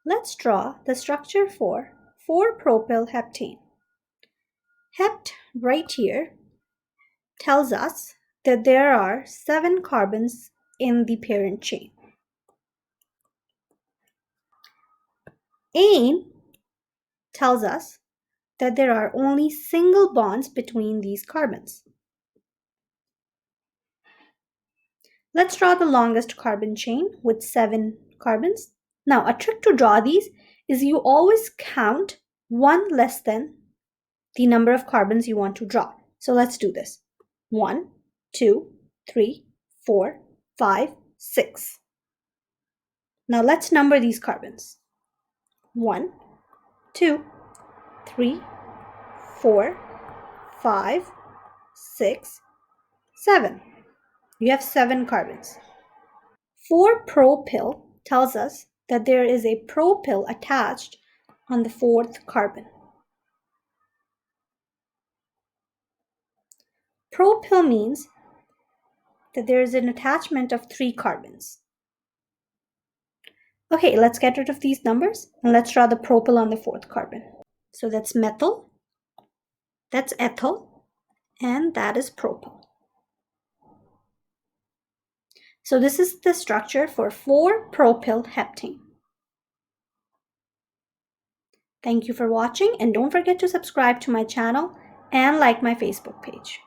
Let's draw the structure for 4-propyl heptane. Hept right here tells us that there are 7 carbons in the parent chain. Ane tells us that there are only single bonds between these carbons. Let's draw the longest carbon chain with 7 carbons. Now, a trick to draw these is you always count one less than the number of carbons you want to draw. So let's do this. 1, 2, 3, 4, 5, 6. Now let's number these carbons. 1, 2, 3, 4, 5, 6, 7. You have 7 carbons. 4-propyl tells us that there is a propyl attached on the 4th carbon. Propyl means that there is an attachment of 3 carbons. Okay, let's get rid of these numbers and let's draw the propyl on the 4th carbon. So that's methyl, that's ethyl, and that is propyl. So this is the structure for 4-propyl heptane. Thank you for watching, and don't forget to subscribe to my channel and like my Facebook page.